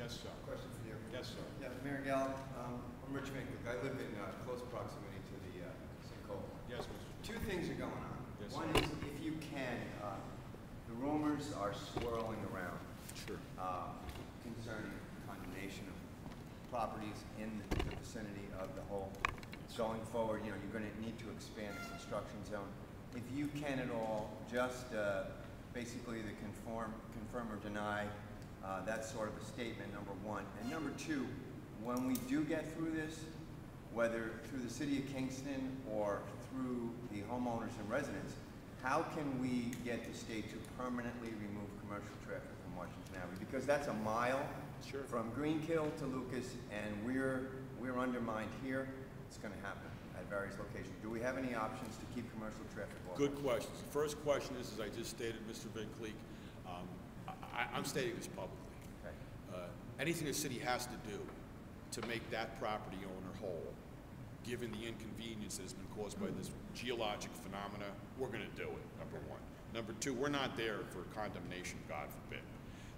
Yes, sir. Question for you. Yes, sir. Yeah, Mayor Gallo, I'm Rich Finkel. I live in close proximity to the sinkhole. Yes, Mr. Two things are going on. Yes, One sir. is, if you can, the rumors are swirling around Sure. concerning condemnation of properties in the vicinity of the hole. Going forward, you know, you're going to need to expand the construction zone. If you can at all, just basically the confirm or deny that sort of a statement, number one. And number two, when we do get through this, whether through the city of Kingston or through the homeowners and residents, how can we get the state to permanently remove commercial traffic from Washington Avenue? Because that's a mile from Greenkill to Lucas, and we're undermined here. It's going to happen at various locations. Do we have any options to keep commercial traffic off? Good questions. The first question is, as I just stated, Mr. Van Cleek, I'm stating this publicly. Okay. Anything the city has to do to make that property owner whole, given the inconvenience that has been caused by this geologic phenomena, we're going to do it, number one. Number two, we're not there for condemnation, God forbid.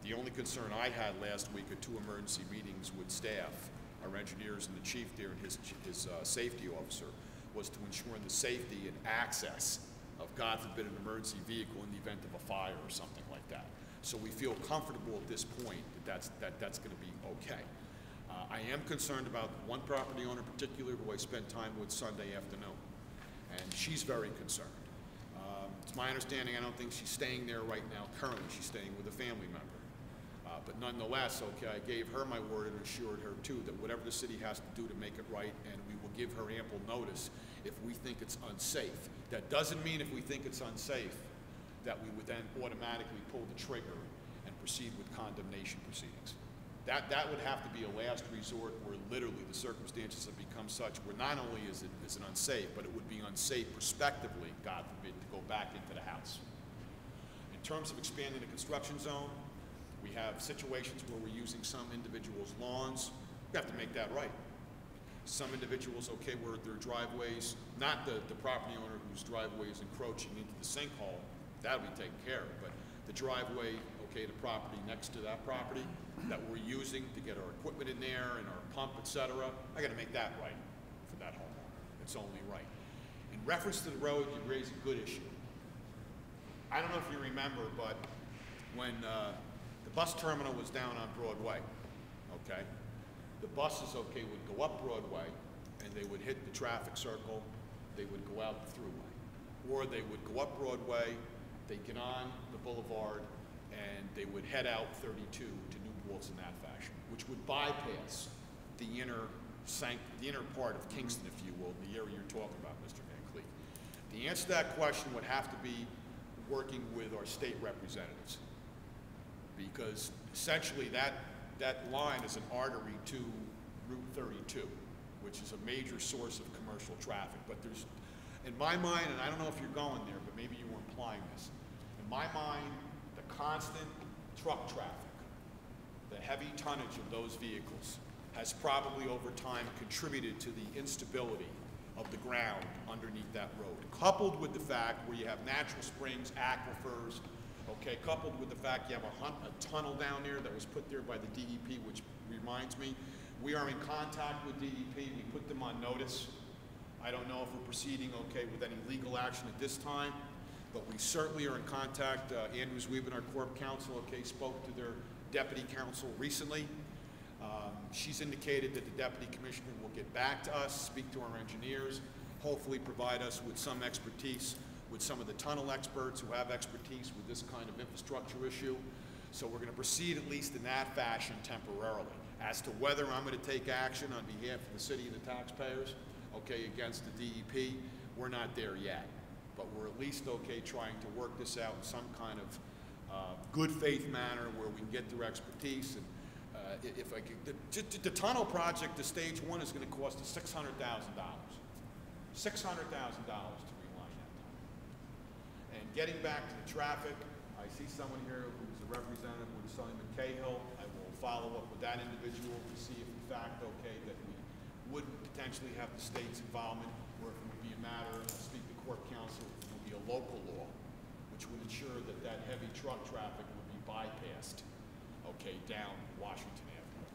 The only concern I had last week at 2 emergency meetings with staff, our engineers and the chief there and his safety officer, was to ensure the safety and access of, God forbid, an emergency vehicle in the event of a fire or something like that. So we feel comfortable at this point that that's going to be okay. I am concerned about one property owner in particular who I spent time with Sunday afternoon, and she's very concerned. It's my understanding, I don't think she's staying there right now currently. She's staying with a family member. But nonetheless, okay, I gave her my word and assured her too that whatever the city has to do to make it right, and we will give her ample notice if we think it's unsafe. That doesn't mean if we think it's unsafe that we would then automatically pull the trigger and proceed with condemnation proceedings. That would have to be a last resort where literally the circumstances have become such where not only is it unsafe, but it would be unsafe prospectively, God forbid, to go back into the house. In terms of expanding the construction zone, we have situations where we're using some individuals' lawns. We have to make that right. Some individuals, okay, where their driveways, not the property owner whose driveway is encroaching into the sinkhole, that'll be taken care of, but the driveway, okay, the property next to that property that we're using to get our equipment in there and our pump, etc., I got to make that right for that homeowner. It's only right. In reference to the road, you raise a good issue. I don't know if you remember, but when the bus terminal was down on Broadway, okay, the buses, okay, would go up Broadway and they would hit the traffic circle, they would go out the thruway. Or they would go up Broadway, they'd get on the boulevard, and they would head out 32 to New Paltz in that fashion, which would bypass the inner part of Kingston, if you will, the area you're talking about, Mr. Van Cleek. The answer to that question would have to be working with our state representatives, because essentially that line is an artery to Route 32, which is a major source of commercial traffic. But there's, in my mind, and I don't know if you're going there, but maybe you were implying this, in my mind, the constant truck traffic, the heavy tonnage of those vehicles has probably over time contributed to the instability of the ground underneath that road, coupled with the fact where you have natural springs, aquifers, okay, coupled with the fact you have a tunnel down there that was put there by the DEP, which reminds me, we are in contact with DEP. We put them on notice. I don't know if we're proceeding, okay, with any legal action at this time, but we certainly are in contact. Andrew Zwiebel, our Corp Counsel, okay, spoke to their Deputy Counsel recently. She's indicated that the Deputy Commissioner will get back to us, speak to our engineers, hopefully provide us with some expertise with some of the tunnel experts who have expertise with this kind of infrastructure issue. So we're going to proceed at least in that fashion temporarily. As to whether I'm going to take action on behalf of the city and the taxpayers, okay, against the DEP, we're not there yet. But we're at least, okay, trying to work this out in some kind of good faith manner where we can get their expertise. And if I could, the tunnel project, the stage 1 is going to cost us $600,000. $600,000 to reline that tunnel. And getting back to the traffic, I see someone here who's a representative with Sullivan Cahill. I will follow up with that individual to see if in fact, okay, that we would potentially have the state's involvement, or if it would be a matter, I'll speak to Corp Counsel, if it would be a local law, which would ensure that that heavy truck traffic would be bypassed, okay, down Washington Avenue.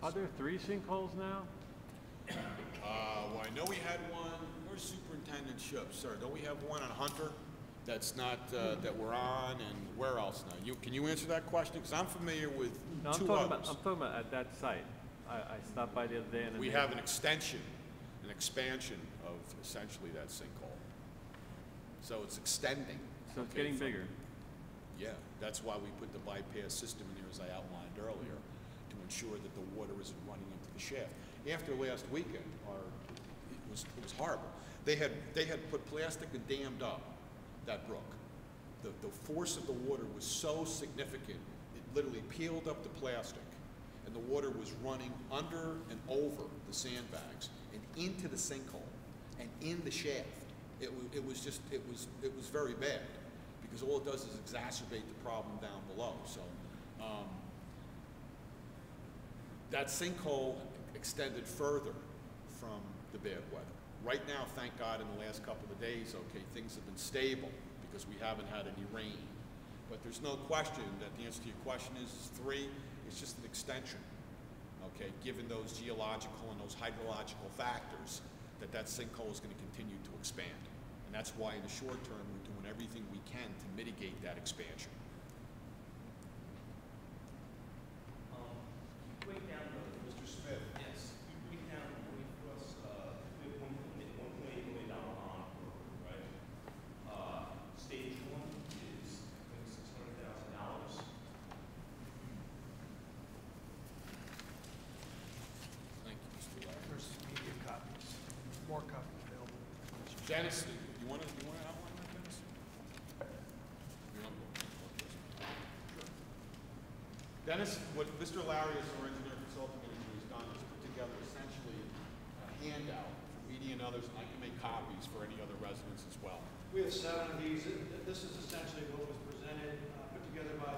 Are there 3 sinkholes now? Well, I know we had one, where's Superintendent Shub? Sir, don't we have one on Hunter that's not, that we're on, and where else now? Can you answer that question? Because I'm familiar with No, two others. I'm talking about at that site. I stopped by the other day and We have an extension, an expansion of essentially that sinkhole. So it's extending. So it's getting bigger. Yeah, that's why we put the bypass system in there, as I outlined earlier, to ensure that the water isn't running into the shaft. After last weekend, it was horrible. They had put plastic and dammed up that brook. The force of the water was so significant, it literally peeled up the plastic, and the water was running under and over the sandbags and into the sinkhole and in the shaft. It was very bad, because all it does is exacerbate the problem down below. So that sinkhole extended further from the bad weather. Right now, thank God, in the last couple of days, okay, things have been stable because we haven't had any rain. But there's no question that the answer to your question is 3. It's just an extension, okay, given those geological and those hydrological factors, that sinkhole is going to continue to expand. And that's why in the short term, we're doing everything we can to mitigate that expansion. Break down Mr. Smith, yes. you break down the point for us, we have $1.8 million bond program, right? Stage 1 is, I think, $600,000. Thank you, Mr. Larry. There's media copies, more copies available. Dennis, you want to outline that, Dennis? You want to- Sure. Dennis, what Mr. Larry, as our engineer consulting engineer, has done is put together essentially a handout for me and others, and I can make copies for any other residents as well. We have 7 of these. This is essentially what was presented, put together by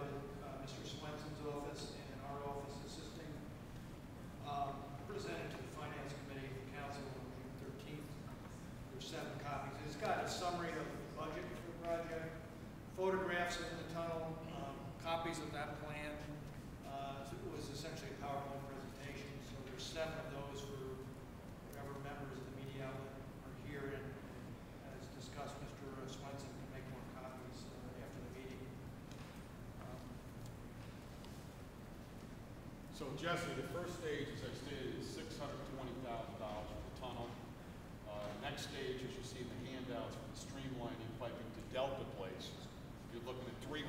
Mr. Swenson's office and our office assisting, presented to the Finance Committee of the Council on June 13th. There's 7 copies. It's got a summary of the budget for the project, photographs of the tunnel, copies of that plan. It was essentially a PowerPoint presentation. So there's 7 of those for whatever members of the media outlet are here. And as discussed, Mr. Swenson can make more copies after the meeting. So Jesse, the first stage, as I stated, is $620,000 for the tunnel. Next stage, as you see in the handouts, for the streamlining piping to Delta Place, you're looking at $300,000.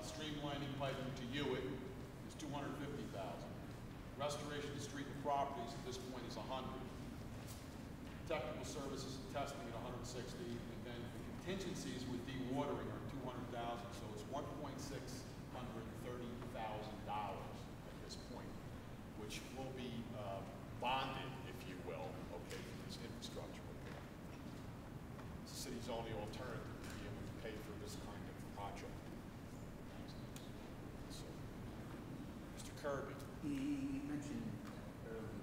Streamlining piping to Hewitt is $250,000. Restoration of street and properties at this point is $100,000. Technical services and testing at $160,000, and then the contingencies with dewatering are $200,000. So it's $1,630,000 at this point, which will be bonded, if you will, okay, for this infrastructure repair. It's the city's only alternative to be able to pay for this kind of project. So, Mr. Kirby. You mentioned early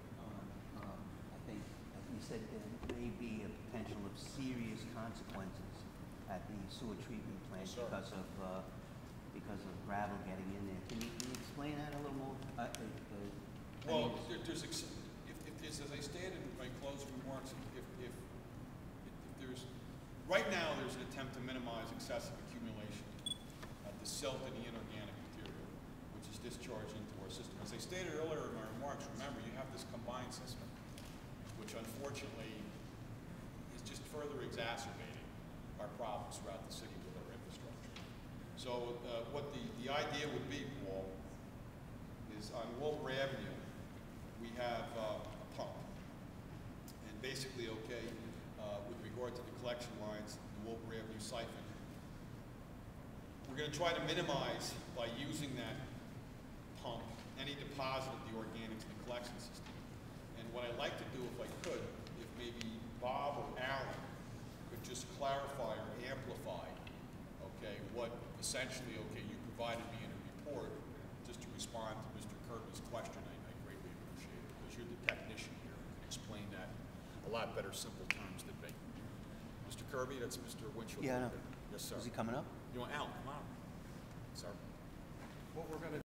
on, I think you said there may be a potential of serious consequences at the sewer treatment plant Yes, sir. because of gravel getting in there. Can you explain that a little more? Well, there's, as I stated in my closing remarks, if there's, right now there's an attempt to minimize excessive accumulation of the silt and the inorganic material, which is discharged into our system. As I stated earlier in my remarks, remember, you have this combined system, which unfortunately is just further exacerbating our problems throughout the city with our infrastructure. So what the idea would be, Paul, is on Wilbur Avenue, we have a pump. And basically, okay, with regard to the collection lines, the Wilbur Avenue siphon, we're going to try to minimize, by using that pump, any deposit of the organics in the collection system. And what I'd like to do, if I could, if maybe Bob or Alan could just clarify or amplify, okay, what essentially, okay, you provided me in a report, just to respond to Mr. Kirby's question, I greatly appreciate it, because you're the technician here and can explain that a lot better, simple terms than me. Mr. Kirby, that's Mr. Winchell. Yeah, I know. Yes, sir. Is he coming up? You want Al, come on. Sir. What we're going to